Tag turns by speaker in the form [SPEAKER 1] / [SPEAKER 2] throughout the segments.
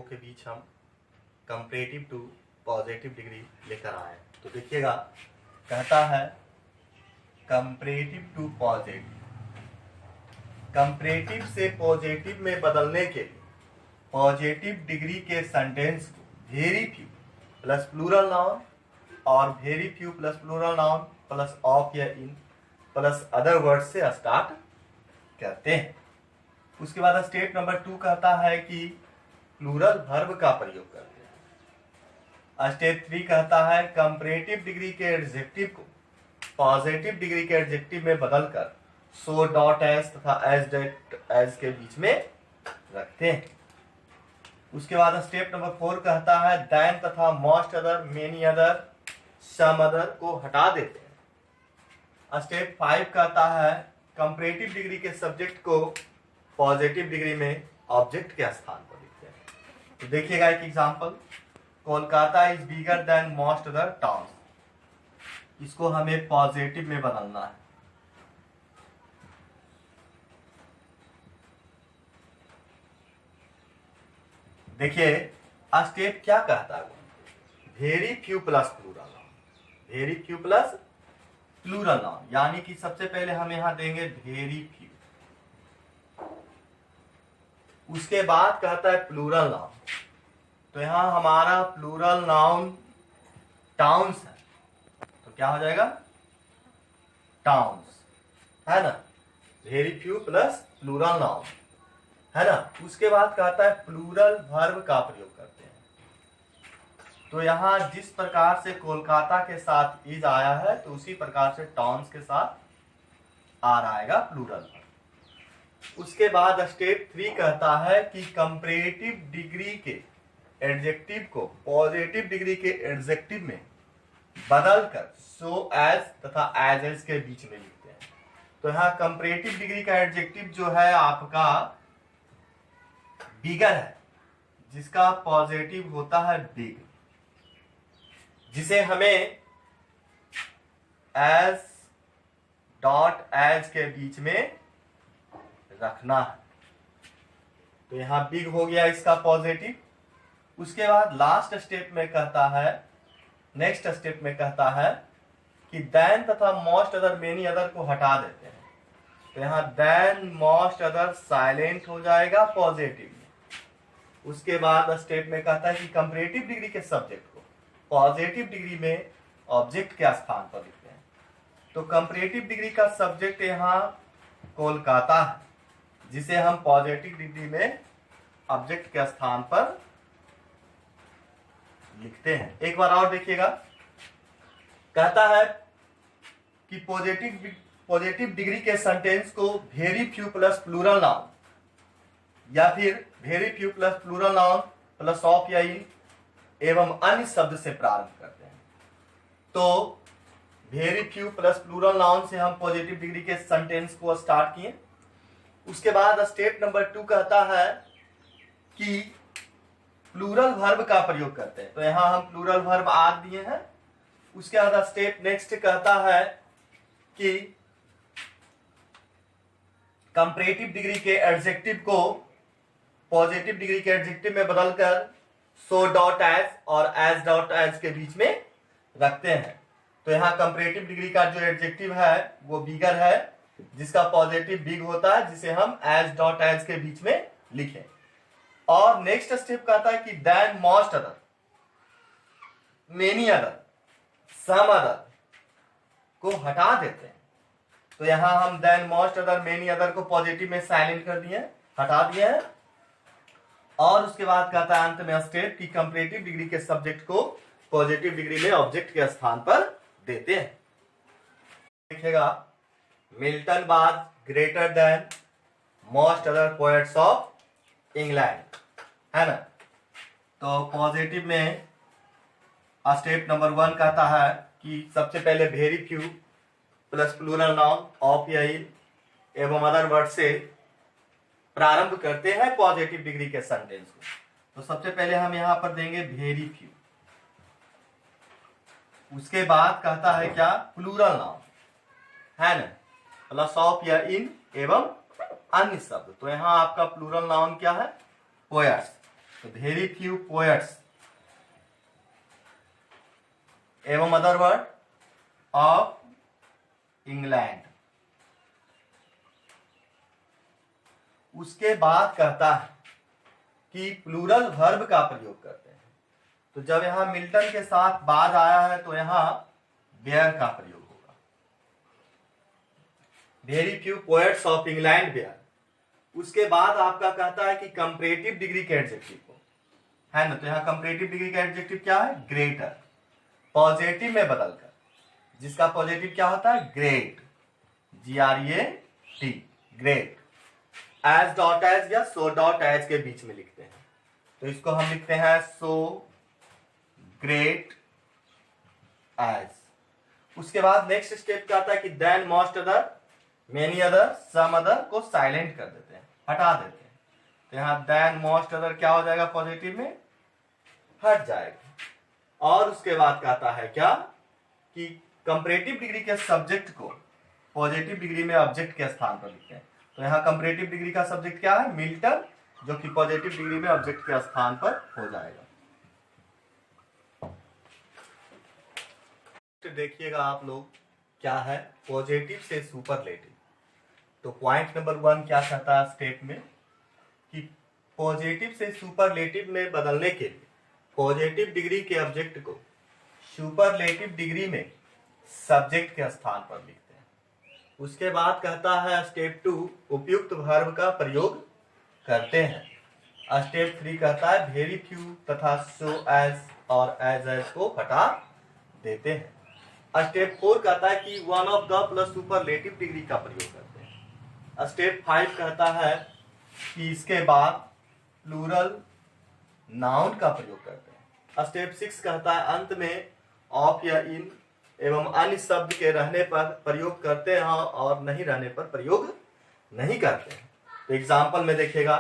[SPEAKER 1] के बीच हम comparative to positive degree लेकर आए। तो देखिएगा, कहता है कंपैरेटिव टू पॉजिटिव, कंपैरेटिव से पॉजिटिव में बदलने के लिए पॉजिटिव डिग्री के सेंटेंस को very few plus plural noun और very few plus plural noun plus of या इन प्लस अदर वर्ड से स्टार्ट करते हैं। उसके बाद स्टेप नंबर 2 कहता है कि प्लूरल वर्ब का प्रयोग करते हैं। स्टेप 3 कहता है कंपैरेटिव डिग्री के एडजेक्टिव को पॉजिटिव डिग्री के एडजेक्टिव में बदलकर सो डॉट एज तथा एज डॉट एज के बीच में रखते हैं। उसके बाद स्टेप नंबर 4 कहता है दैन तथा most other, many other, some other को हटा देते हैं। स्टेप 5 कहता है कंपैरेटिव डिग्री के सब्जेक्ट को पॉजिटिव डिग्री में ऑब्जेक्ट के स्थान पर लिखते हैं। तो देखिएगा एक example, Kolkata is bigger than most other towns, इसको हमें पॉजिटिव में बदलना है। देखिए स्टेप क्या कहता है, very few plus plural noun, very few plus plural noun, यानी कि सबसे पहले हम यहां देंगे वेरी फ्यू, उसके बाद कहता है प्लूरल नाउन। तो यहां हमारा प्लूरल नाउन टाउन्स है, तो क्या हो जाएगा टाउन्स, है ना, very few plus plural noun, है ना। उसके बाद कहता है प्लूरल वर्ब का प्रयोग करते हैं। तो यहां जिस प्रकार से कोलकाता के साथ इज आया है तो उसी प्रकार से टाउन्स के साथ आ आएगा प्लूरल वर्ब। उसके बाद स्टेप 3 कहता है कि कंपैरेटिव डिग्री के एडजेक्टिव को पॉजिटिव डिग्री के एडजेक्टिव में बदलकर सो एज तथा एज के बीच में लिखते हैं। तो यहाँ कंपैरेटिव डिग्री का एडजेक्टिव जो है आपका बिगर है, जिसका पॉजिटिव होता है बिग, जिसे हमें एज डॉट एज के बीच में रखना है। तो यहां बिग हो गया इसका पॉजिटिव। उसके बाद लास्ट स्टेप में कहता है, नेक्स्ट स्टेप में कहता है कि देन तथा मोस्ट अदर, मेनी अदर को हटा देते हैं। तो यहां देन मोस्ट अदर साइलेंट हो जाएगा पॉजिटिव में। उसके बाद स्टेप में कहता है कि कंपैरेटिव डिग्री के सब्जेक्ट को पॉजिटिव डिग्री में ऑब्जेक्ट के स्थान पर लिखते हैं। तो कंपैरेटिव डिग्री का सब्जेक्ट यहां कोलकाता है, जिसे हम पॉजिटिव डिग्री में ऑब्जेक्ट के स्थान पर लिखते हैं। एक बार और देखिएगा, कहता है कि पॉजिटिव डिग्री के सेंटेंस को very few plus plural noun या फिर very few plus plural noun plus of या इन एवं अन्य शब्द से प्रारंभ करते हैं। तो very few plus plural noun से हम पॉजिटिव डिग्री के सेंटेंस को स्टार्ट किए। उसके बाद स्टेप नंबर 2 कहता है कि प्लूरल वर्ब का प्रयोग करते हैं। तो यहां हम प्लूरल वर्ब आद दिए हैं। उसके बाद स्टेप नेक्स्ट कहता है कि कंपैरेटिव डिग्री के एडजेक्टिव को पॉजिटिव डिग्री के एडजेक्टिव में बदलकर सो डॉट एज और एज डॉट एज के बीच में रखते हैं। तो यहां कंपैरेटिव डिग्री का जो एडजेक्टिव है वो बिगर है, जिसका पॉजिटिव बिग होता है, जिसे हम एज डॉट एज के बीच में लिखें। और नेक्स्ट स्टेप कहता है कि than most other, many other, some other को हटा देते हैं। तो यहां हम than most other, many other को पॉजिटिव में साइलेंट कर दिए, हटा दिए हैं। और उसके बाद कहता है अंत में स्टेप कि कंपैरेटिव डिग्री के सब्जेक्ट को पॉजिटिव डिग्री में ऑब्जेक्ट के स्थान पर देते हैं। देखिएगा, Milton was greater than most other poets of England, है ना। तो पॉजिटिव में स्टेप नंबर 1 कहता है कि सबसे पहले very few plus plural noun of या इन एवं अदर वर्ड से प्रारंभ करते हैं पॉजिटिव डिग्री के सेंटेंस को। तो सबसे पहले हम यहां पर देंगे वेरी फ्यू। उसके बाद कहता है क्या, प्लूरल नाउन, है ना, प्लस ऑफ या इन एवं अन्य शब्द। तो यहां आपका प्लूरल नाउन क्या है, पोएट्स। तो वेरी फ्यू पोएट्स एवं अदर वर्ड ऑफ इंग्लैंड। उसके बाद कहता है कि प्लूरल वर्ब का प्रयोग करते हैं। तो जब यहां मिल्टन के साथ बाद आया है तो यहां वेयर का प्रयोग होगा। Very few poets of England were. उसके बाद आपका कहता है कि कंपैरेटिव डिग्री के एडजेक्टिव को, है ना। तो यहां कंपैरेटिव डिग्री का एडजेक्टिव क्या है? ग्रेटर। पॉजिटिव में बदलकर, जिसका पॉजिटिव क्या होता है? Great, GREAT, great. As dot as या सो डॉट एज के बीच में लिखते हैं, तो इसको हम लिखते हैं सो ग्रेट एज। उसके बाद नेक्स्ट स्टेप क्या आता है कि than most other, many other, some other को साइलेंट कर देते हैं, हटा देते हैं। तो यहां देन मोस्ट अदर क्या हो जाएगा? पॉजिटिव में हट जाएगा। और उसके बाद कहता है क्या कि कंपैरेटिव डिग्री के सब्जेक्ट को पॉजिटिव डिग्री में ऑब्जेक्ट के स्थान पर लिखते हैं। तो यहाँ कंपैरेटिव डिग्री का सब्जेक्ट क्या है? मिल्टन, जो कि पॉजिटिव डिग्री में ऑब्जेक्ट के स्थान पर हो जाएगा। तो देखिएगा आप लोग क्या है पॉजिटिव से सुपरलेटिव। तो पॉइंट नंबर 1 क्या कहता है स्टेप में कि पॉजिटिव से सुपरलेटिव में बदलने के लिए पॉजिटिव डिग्री के ऑब्जेक्ट को सुपरलेटिव डिग्री में सब्जेक्ट के स्थान पर लिखते हैं। उसके बाद कहता है स्टेप 2 उपयुक्त वर्ब का प्रयोग करते हैं। स्टेप 3 कहता है वेरी फ्यू तथा सो एज और एज को हटा देते हैं। स्टेप 4 कहता है कि one of the plus superlative degree का प्रयोग करते हैं। स्टेप 5 कहता है कि इसके बाद प्लूरल नाउन का प्रयोग करते हैं। स्टेप 6 कहता है अंत में ऑफ या इन एवं अन्य शब्द के रहने पर प्रयोग करते हैं और नहीं रहने पर प्रयोग नहीं करते हैं। तो एग्जाम्पल में देखिएगा,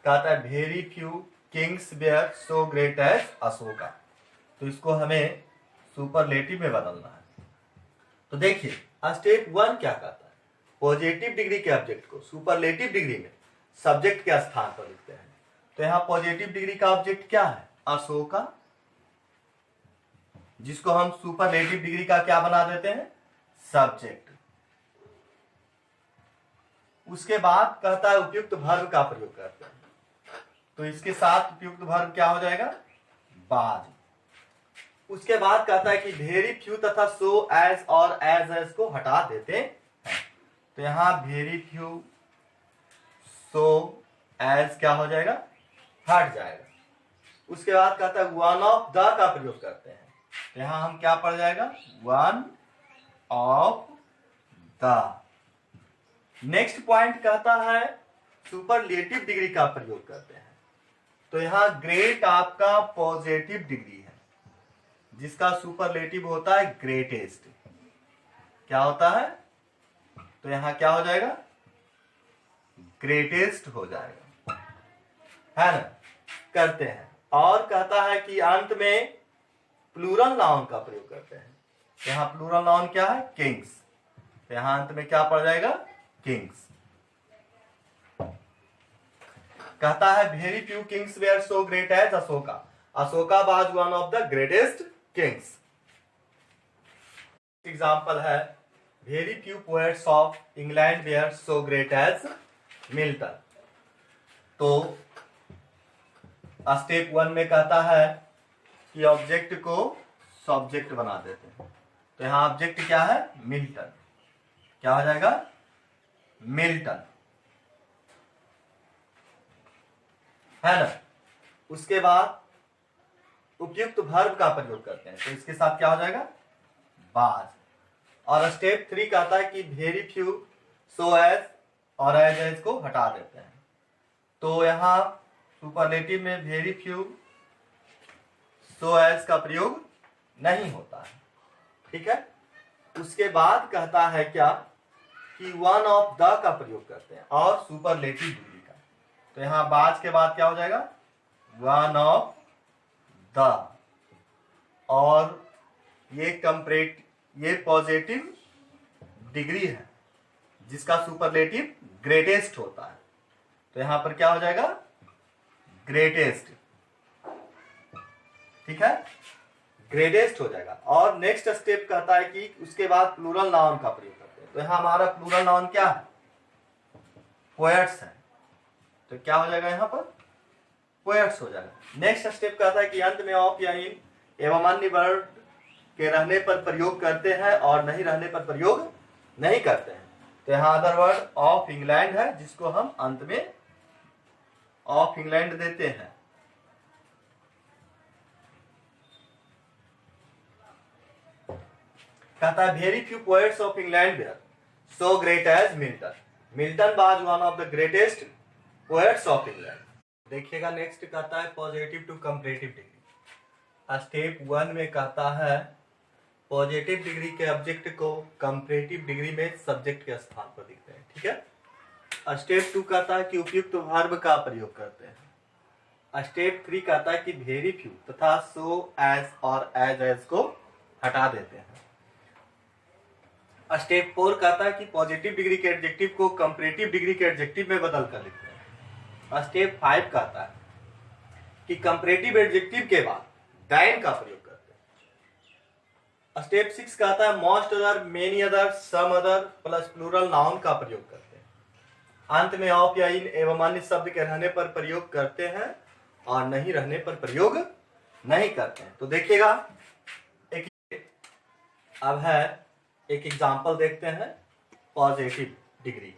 [SPEAKER 1] कहता है very few kings were so great as Ashoka. तो इसको हमें सुपरलेटिव में बदलना है। तो देखिए स्टेप 1 क्या कहता है? पॉजिटिव डिग्री के ऑब्जेक्ट को सुपरलेटिव डिग्री में सब्जेक्ट के स्थान पर लिखते हैं। तो यहां पॉजिटिव डिग्री का ऑब्जेक्ट क्या है? अशोका, जिसको हम सुपरलेटिव डिग्री का क्या बना देते हैं? सब्जेक्ट। उसके बाद कहता है उपयुक्त वर्ब का प्रयोग करते हैं। तो इसके साथ उपयुक्त वर्ब क्या हो जाएगा? बाद। उसके बाद कहता है कि वेरी फ्यू तथा सो एज और एज को हटा देते हैं। तो यहां वेरी फ्यू सो एज क्या हो जाएगा? हट जाएगा। उसके बाद कहता है वन ऑफ द का प्रयोग करते हैं। तो यहां हम क्या पढ़ जाएगा? One of the. Next point कहता है सुपरलेटिव डिग्री का प्रयोग करते हैं। तो यहां ग्रेट आपका पॉजिटिव डिग्री है, जिसका सुपरलेटिव होता है ग्रेटेस्ट। क्या होता है? तो यहां क्या हो जाएगा? ग्रेटेस्ट हो जाएगा, है ना। करते हैं। और कहता है कि अंत में प्लूरल नाउन का प्रयोग करते हैं। यहां प्लूरल नाउन क्या है? किंग्स। तो यहां अंत में क्या पड़ जाएगा? किंग्स। कहता है very few kings were so great as Ashoka. Ashoka was one of the greatest kings. Example है very few poets of England were so great as Milton. तो स्टेप 1 में कहता है कि ऑब्जेक्ट को सब्जेक्ट बना देते हैं। तो यहां ऑब्जेक्ट क्या है? मिल्टन। क्या हो जाएगा? मिल्टन, है ना। उसके बाद उपयुक्त वर्ब का प्रयोग करते हैं। तो इसके साथ क्या हो जाएगा? बाज। और स्टेप 3 कहता है कि वेरी फ्यू सो एज और एज को हटा देते हैं। तो यहां सुपरलेटिव में वेरी फ्यू सो एज का प्रयोग नहीं होता है, ठीक है। उसके बाद कहता है क्या कि वन ऑफ द का प्रयोग करते हैं और सुपरलेटिव डिग्री का। तो यहां बाज के बाद क्या हो जाएगा? One of the. और ये पॉजिटिव डिग्री है, जिसका सुपरलेटिव ग्रेटेस्ट होता है। तो यहां पर क्या हो जाएगा? ग्रेटेस्ट। ठीक है, ग्रेटेस्ट हो जाएगा। और नेक्स्ट स्टेप कहता है कि उसके बाद प्लूरल नाउन का प्रयोग करते हैं। तो यहाँ हमारा प्लूरल नाउन क्या है, पोएट्स है, तो क्या हो जाएगा यहाँ पर पोएट्स हो जाएगा। नेक्स्ट स्टेप कहता है कि अंत में ऑफ या इन एवं अन्य वर्ड के रहने पर प्रयोग करते हैं और नहीं रहने पर प्रयोग नहीं करते हैं। तो यहाँ अदर वर्ड ऑफ इंग्लैंड है, जिसको हम अंत में ऑफ इंग्लैंड देते हैं। कहता है very few poets of England were so great as Milton. Milton was one of the greatest poets of England. देखिएगा नेक्स्ट कहता है positive to comparative degree. Step 1 में कहता है पॉजिटिव डिग्री के ऑब्जेक्ट को कंपैरेटिव डिग्री में सब्जेक्ट के स्थान पर लिखते हैं, ठीक है। स्टेप 2 कहता है कि उपयुक्त वर्ब का प्रयोग करते हैं। स्टेप 3 कहता है कि वेरी फ्यू तथा सो एज और एज को हटा देते हैं। स्टेप 4 कहता है कि पॉजिटिव डिग्री के एडजेक्टिव को कंपैरेटिव डिग्री के एडजेक्टिव में बदल कर लिखते हैं। स्टेप 5 कहता है कि कंपैरेटिव एडजेक्टिव के बाद दैन का प्रयोग करते हैं। स्टेप 6 कहता है most other, many other, some other plus plural noun का प्रयोग करते हैं। अंत में ऑफ या इन एवं अन्य शब्द के रहने पर प्रयोग करते हैं और नहीं रहने पर प्रयोग नहीं करते हैं। तो देखिएगा अब है एक एग्जाम्पल देखते हैं positive degree.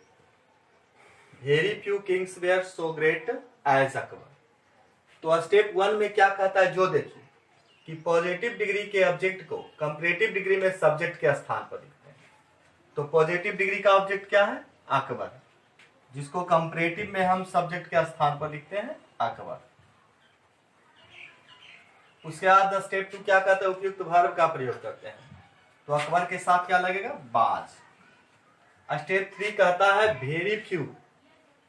[SPEAKER 1] Very few kings were so great as Akbar. तो स्टेप 1 में क्या कहता है, जो देखिए कि पॉजिटिव डिग्री के ऑब्जेक्ट को कंपैरेटिव डिग्री में सब्जेक्ट के स्थान पर लिखते हैं। तो पॉजिटिव डिग्री का ऑब्जेक्ट क्या है, अकबर, जिसको कंपैरेटिव में हम सब्जेक्ट के स्थान पर लिखते हैं अकबर। उसके बाद स्टेप 2 क्या कहता है, उपयुक्त वर्ब का प्रयोग करते हैं। तो अकबर के साथ क्या लगेगा, बाज। स्टेप 3 कहता है वेरी फ्यू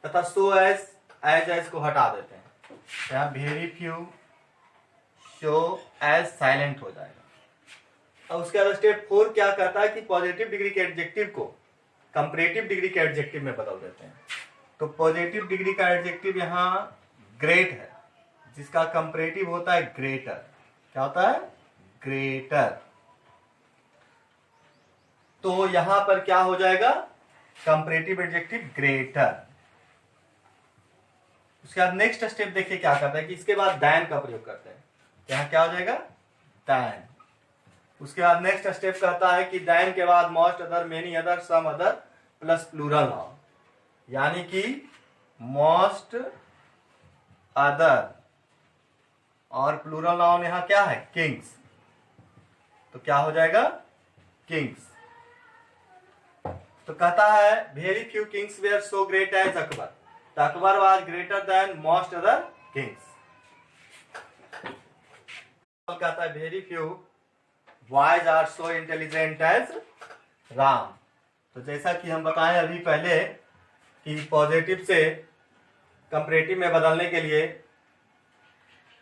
[SPEAKER 1] तथा सो एज को हटा देते हैं। यहाँ very few so as silent हो जाएगा। और उसके बाद स्टेप 4 क्या कहता है कि पॉजिटिव डिग्री के एडजेक्टिव को कंपैरेटिव डिग्री के एडजेक्टिव में बदल देते हैं। तो पॉजिटिव डिग्री का एडजेक्टिव यहाँ ग्रेट है, जिसका कंपैरेटिव होता है ग्रेटर। क्या होता है, ग्रेटर। तो यहां पर क्या हो जाएगा, कंपैरेटिव एडजेक्टिव ग्रेटर। उसके बाद नेक्स्ट स्टेप देखिए क्या करता है कि इसके बाद दैन का प्रयोग करते हैं। यहां क्या हो जाएगा, दैन। उसके बाद नेक्स्ट स्टेप कहता है कि दैन के बाद most other, many other, some other plus plural noun, यानी कि मोस्ट अदर और प्लूरल नाउन यहां क्या है, किंग्स। तो क्या हो जाएगा, किंग्स। तो कहता है very few kings were so great as Akbar. तो Akbar was greater than most other kings. कहता है very few boys are so intelligent as Ram. तो जैसा कि हम बताएं अभी पहले कि पॉजिटिव से कंपैरेटिव में बदलने के लिए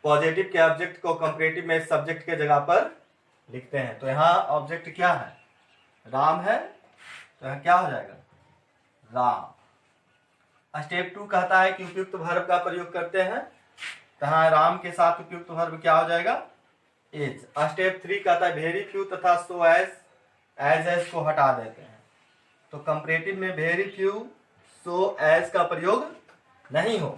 [SPEAKER 1] पॉजिटिव के ऑब्जेक्ट को कंपैरेटिव में सब्जेक्ट के जगह पर लिखते हैं। तो यहाँ ऑब्जेक्ट क्या है, राम है, तो यहाँ क्या हो जाएगा, राम। स्टेप 2 कहता है कि उपयुक्त वर्ब का प्रयोग करते हैं। तो यहाँ राम के साथ उपयुक्त वर्ब क्या हो जाएगा, एज। स्टेप 3 कहता है वेरी फ्यू तथा सो एज को हटा देते हैं। तो कंपैरेटिव में वेरी फ्यू सो एज का प्रयोग नहीं हो।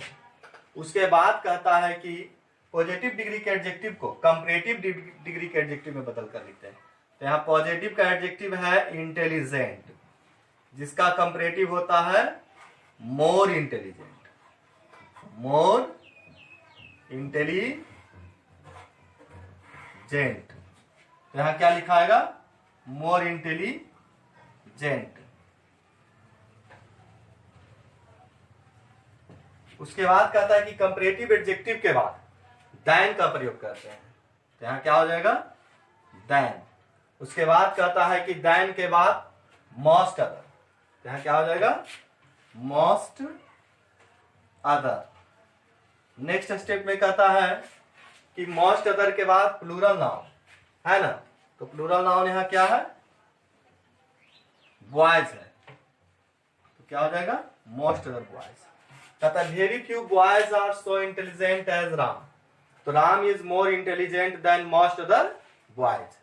[SPEAKER 1] उसके बाद कहता है कि पॉजिटिव डिग्री के एडजेक्टिव को कंपैरेटिव डिग्री के एडजेक्टिव में बदल कर लिखते हैं। तो यहाँ पॉजिटिव का एडजेक्टिव है इंटेलिजेंट, जिसका कंपैरेटिव होता है मोर इंटेलिजेंट। More intelligent. तो यहां क्या लिखाएगा, मोर इंटेलिजेंट। उसके बाद कहता है कि कंपैरेटिव एडजेक्टिव के बाद दैन का प्रयोग करते हैं। तो यहां क्या हो जाएगा, दैन। उसके बाद कहता है कि दैन के बाद मोस्ट अदर। यहां क्या हो जाएगा, मोस्ट अदर। नेक्स्ट स्टेप में कहता है कि मोस्ट अदर के बाद प्लूरल नाउन है ना। तो प्लूरल नाउन यहां क्या है, बॉयज है। तो क्या हो जाएगा, मोस्ट अदर बॉयज। कहता है very few boys are so intelligent as Ram. तो Ram is more intelligent than most other boys.